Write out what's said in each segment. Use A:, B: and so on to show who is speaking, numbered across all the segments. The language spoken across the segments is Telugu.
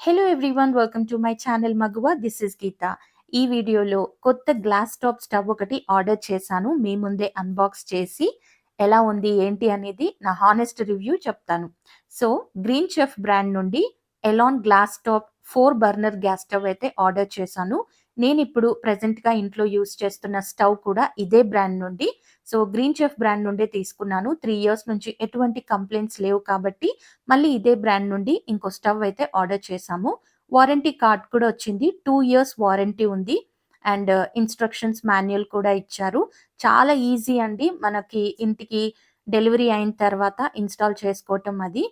A: Hello everyone, welcome to my channel Maguva. This is Geetha. ఈ వీడియోలో కొత్త గ్లాస్ టాప్ స్టవ్ ఒకటి ఆర్డర్ చేశాను. మీ ముందే అన్బాక్స్ చేసి ఎలా ఉంది ఏంటి అనేది నా హానెస్ట్ రివ్యూ చెప్తాను. సో గ్రీన్ చెఫ్ బ్రాండ్ నుండి Elon glass top 4 burner gas stove అయితే ఆర్డర్ చేశాను. నేను ఇప్పుడు ప్రెజెంట్గా ఇంట్లో యూస్ చేస్తున్న స్టవ్ కూడా ఇదే బ్రాండ్ నుండి. సో గ్రీన్ చెఫ్ బ్రాండ్ నుండే తీసుకున్నాను. 3 ఇయర్స్ నుంచి ఎటువంటి కంప్లైంట్స్ లేవు కాబట్టి మళ్ళీ ఇదే బ్రాండ్ నుండి ఇంకో స్టవ్ అయితే ఆర్డర్ చేశాము. వారంటీ కార్డ్ కూడా వచ్చింది. 2 ఇయర్స్ వారంటీ ఉంది. అండ్ ఇన్‌స్ట్రక్షన్స్ మాన్యుయల్ కూడా ఇచ్చారు. చాలా ఈజీ అండి. మనకి ఇంటికి డెలివరీ అయిన తర్వాత ఇన్‌స్టాల్ చేసుకోవటం అది.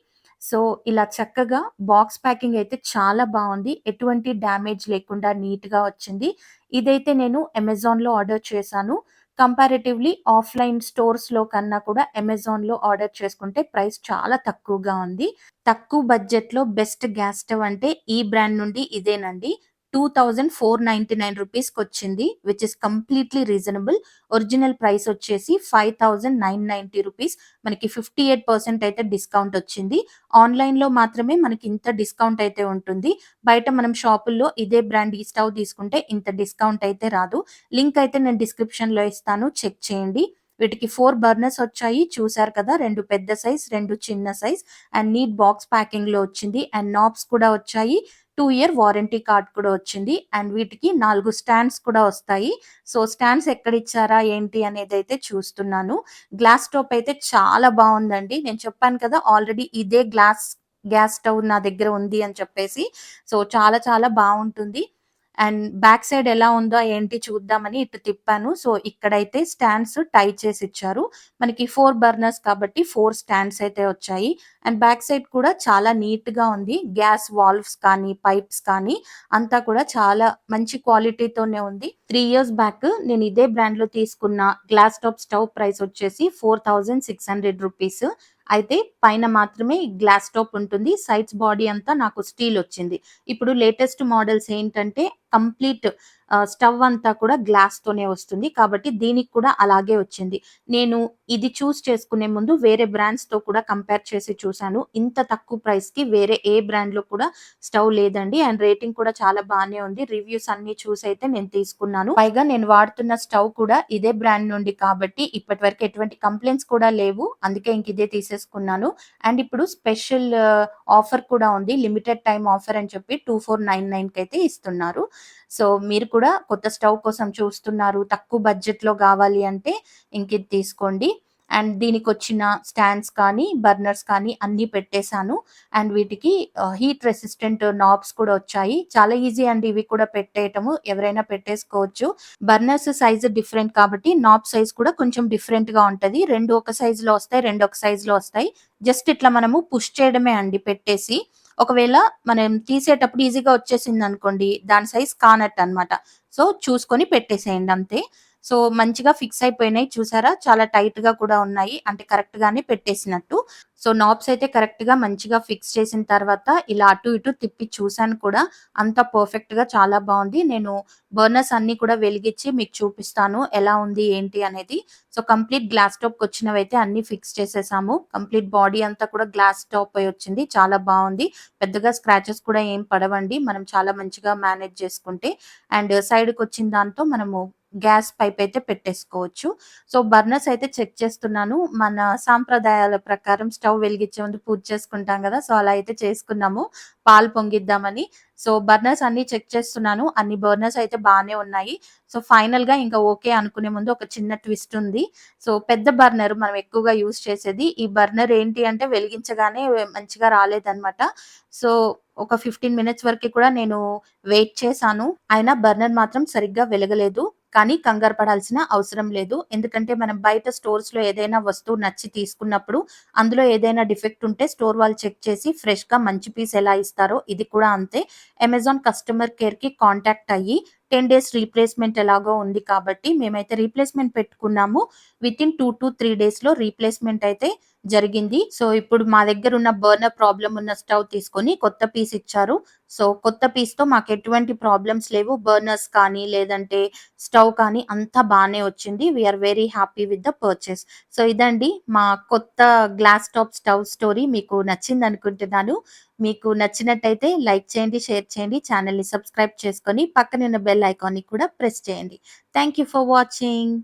A: సో, ఇలా చక్కగా బాక్స్ ప్యాకింగ్ అయితే చాలా బావుంది. ఎటువంటి డ్యామేజ్ లేకుండా నీట్‌గా వచ్చింది. ఇదైతే నేను అమెజాన్‌లో ఆర్డర్ చేశాను. కంపారిటివ్‌లీ ఆఫ్‌లైన్ స్టోర్స్‌లో కన్నా కూడా అమెజాన్‌లో ఆర్డర్ చేసుకుంటే ప్రైస్ చాలా తక్కువగా ఉంది. తక్కువ బడ్జెట్‌లో బెస్ట్ గ్యాస్ స్టవ్ అంటే ఈ బ్రాండ్ నుండి ఇదేనండి. 2499 రూపీస్‌కొచ్చింది. Which is completely reasonable. Original price వచ్చేసి 5990 రూపీస్. మనకి 58% అయితే డిస్కౌంట్ వచ్చింది. ఆన్‌లైన్‌లో మాత్రమే మనకి ఇంత డిస్కౌంట్ అయితే ఉంటుంది. బయట మనం షాపుల్లో ఇదే బ్రాండ్ ఈ స్టవ్ తీసుకుంటే ఇంత డిస్కౌంట్ అయితే రాదు. లింక్ అయితే నేను డిస్క్రిప్షన్‌లో ఇస్తాను. చెక్ చేయండి. వీటికి 4 బర్నర్స్ వచ్చాయి. చూసారు కదా! 2 పెద్ద సైజ్, 2 చిన్న సైజ్ అండ్ నీట్ బాక్స్ ప్యాకింగ్‌లో వచ్చింది. అండ్ నాబ్స్ కూడా వచ్చాయి. 2 ఇయర్ వారంటీ కార్డ్ కూడా వచ్చింది. అండ్ వీటికి 4 స్టాండ్స్ కూడా వస్తాయి. సో, స్టాండ్స్ ఎక్కడిచ్చారా ఏంటి అనేదైతే చూస్తున్నాను. గ్లాస్ టాప్ అయితే చాలా బావుందండి. నేను చెప్పాను కదా! ఆల్రెడీ ఇదే గ్యాస్ స్టవ్ నా దగ్గర ఉంది అని చెప్పేసి. సో, చాలా చాలా బావుంటుంది. అండ్ బ్యాక్ సైడ్ ఎలా ఉందో ఏంటి చూద్దామని ఇటు తిప్పాను. సో, ఇక్కడైతే స్టాండ్స్ టై చేసిచ్చారు. మనకి 4 బర్నర్స్ కాబట్టి 4 స్టాండ్స్ అయితే వచ్చాయి. అండ్ బ్యాక్ సైడ్ కూడా చాలా నీట్‌గా ఉంది. గ్యాస్ వాల్వ్స్ కానీ, పైప్స్ కానీ అంతా కూడా చాలా మంచి క్వాలిటీతోనే ఉంది. 3 ఇయర్స్ బ్యాక్ నేను ఇదే బ్రాండ్‌లో తీసుకున్న గ్లాస్ టాప్ స్టవ్ ప్రైస్ వచ్చేసి 4600 రూపీస్. అయితే పైన మాత్రమే గ్లాస్ టాప్ ఉంటుంది. సైడ్స్ బాడీ అంతా నాకు స్టీల్ వచ్చింది. ఇప్పుడు లేటెస్ట్ మోడల్స్ ఏంటంటే కంప్లీట్ స్టవ్ అంతా కూడా గ్లాస్‌తోనే వస్తుంది. కాబట్టి దీనికి కూడా అలాగే వచ్చింది. నేను ఇది చేసుకునే ముందు వేరే బ్రాండ్స్‌తో కూడా కంపేర్ చేసి చూసాను. ఇంత తక్కువ ప్రైస్‌కి వేరే ఏ బ్రాండ్‌లో కూడా స్టవ్ లేదండి. అండ్ రేటింగ్ కూడా చాలా బానే ఉంది. రివ్యూస్ అన్నీ చూసైతే నేను తీసుకున్నాను. పైగా నేను వాడుతున్న స్టవ్ కూడా ఇదే బ్రాండ్ నుండి కాబట్టి ఇప్పటివరకు ఎటువంటి కంప్లెయింట్స్ కూడా లేవు. అందుకే ఇంక ఇదే తీసేసుకున్నాను. అండ్ ఇప్పుడు స్పెషల్ ఆఫర్ కూడా ఉంది. లిమిటెడ్ టైమ్ ఆఫర్ అని చెప్పి 2499 కైతే ఇస్తున్నారు. సో, మీరు కూడా కొత్త స్టవ్ కోసం చూస్తున్నారు, తక్కువ బడ్జెట్‌లో గావాలి అంటే ఇంకిది తీసుకోండి. అండ్ దీనికొచ్చిన స్టాండ్స్ కానీ, బర్నర్స్ కానీ అన్నీ పెట్టేసాను. అండ్ వీటికి హీట్ రెసిస్టెంట్ నాబ్స్ కూడా వచ్చాయి. చాలా ఈజీ అండి ఇవి కూడా పెట్టేయటము. ఎవరైనా పెట్టేసుకోవచ్చు. బర్నర్స్ సైజ్ డిఫరెంట్ కాబట్టి నాబ్ సైజ్ కూడా కొంచెం డిఫరెంట్‌గా ఉంటది. 2 ఒక సైజ్‌లో వస్తాయి. 2 ఒక సైజ్‌లో వస్తాయి. జస్ట్ ఇట్లా మనము పుష్ చేయడమే అండి పెట్టేసి. ఒకవేళ మనం తీసేటప్పుడు ఈజీగా వచ్చేసిందనుకోండి, దాని సైజ్ కానట్టనమాట. సో, చూసుకొని పెట్టేసేయండి అంతే. సో, మంచిగా ఫిక్స్ అయిపోయినాయి చూసారా? చాలా టైట్‌గా కూడా ఉన్నాయి. అంటే కరెక్ట్‌గానే పెట్టేసినట్టు. సో, నాబ్స్ అయితే కరెక్ట్‌గా మంచిగా ఫిక్స్ చేసిన తర్వాత ఇలా అటు ఇటు తిప్పి చూసాను కూడా. అంతా పర్ఫెక్ట్‌గా చాలా బావుంది. నేను బర్నర్స్ అన్నీ కూడా వెలిగిచ్చి మీకు చూపిస్తాను. ఎలా ఉంది ఏంటి అనేది. సో, కంప్లీట్ గ్లాస్ టాప్‌కొచ్చినవైతే అన్నీ ఫిక్స్ చేసేసాము. కంప్లీట్ బాడీ అంతా కూడా గ్లాస్ టాపే వచ్చింది. చాలా బావుంది. పెద్దగా స్క్రాచెస్ కూడా ఏం పడవండి. మనం చాలా మంచిగా మేనేజ్ చేసుకుంటే. అండ్ సైడ్‌కొచ్చిన దాంతో మనము గ్యాస్ పైప్ అయితే పెట్టేసుకోవచ్చు. సో, బర్నర్స్ అయితే చెక్ చేస్తున్నాను. మన సాంప్రదాయాల ప్రకారం స్టవ్ వెలిగించే ముందు పూజ చేసుకుంటాం గదా! సో, అలా అయితే చేసుకున్నాము. పాలు పొంగిద్దామని. సో, బర్నర్స్ అన్నీ చెక్ చేస్తున్నాను. అన్ని బర్నర్స్ అయితే బానే ఉన్నాయి. సో, ఫైనల్‌గా ఇంకా ఓకే అనుకునే ముందు ఒక చిన్న ట్విస్ట్ ఉంది. సో, పెద్ద బర్నర్ మనం ఎక్కువగా యూజ్ చేసేది. ఈ బర్నర్ ఏంటి అంటే వెలిగించగానే మంచిగా రాలేదనమాట. సో, ఒక 15 మినిట్స్ వరకి కూడా నేను వెయిట్ చేశాను. అయినా బర్నర్ మాత్రం సరిగ్గా వెలగలేదు. కానీ కంగారు పడాల్సిన అవసరం లేదు. ఎందుకంటే మనం బయట స్టోర్స్‌లో ఏదైనా వస్తువు నచ్చి తీసుకున్నప్పుడు అందులో ఏదైనా డిఫెక్ట్ ఉంటే స్టోర్ వాళ్ళు చెక్ చేసి ఫ్రెష్‌గా మంచి పీస్ ఎలా ఇస్తారో ఇది కూడా అంతే. అమెజాన్ కస్టమర్ కేర్‌కి కాంటాక్ట్ అయ్యి 10 డేస్ రీప్లేస్‌మెంట్ ఎలాగో ఉంది కాబట్టి మేమైతే రీప్లేస్‌మెంట్ పెట్టుకున్నాము. వితిన్ 2-3 డేస్‌లో రీప్లేస్‌మెంట్ అయితే జరిగింది. సో, ఇప్పుడు మా దగ్గరున్న బర్నర్ ప్రాబ్లమ్ ఉన్న స్టవ్ తీసుకొని కొత్త పీస్ ఇచ్చారు. సో, కొత్త పీస్‌తో మాకెటువంటి ప్రాబ్లమ్స్ లేవు. బర్నర్స్ కానీ, లేదంటే స్టవ్ కానీ అంతా బానే వచ్చింది. We are very happy with the purchase. So, ఇదండి మా కొత్త గ్లాస్ టాప్ స్టవ్ స్టోరీ. మీకు నచ్చిందనుకుంటున్నాను. మీకు నచ్చినట్టయితే లైక్ చేయండి, షేర్ చేయండి, ఛానెల్‌ని సబ్స్క్రైబ్ చేసుకొని పక్కనున్న బెల్ ఐకాన్‌ని కూడా ప్రెస్ చేయండి. Thank you for watching.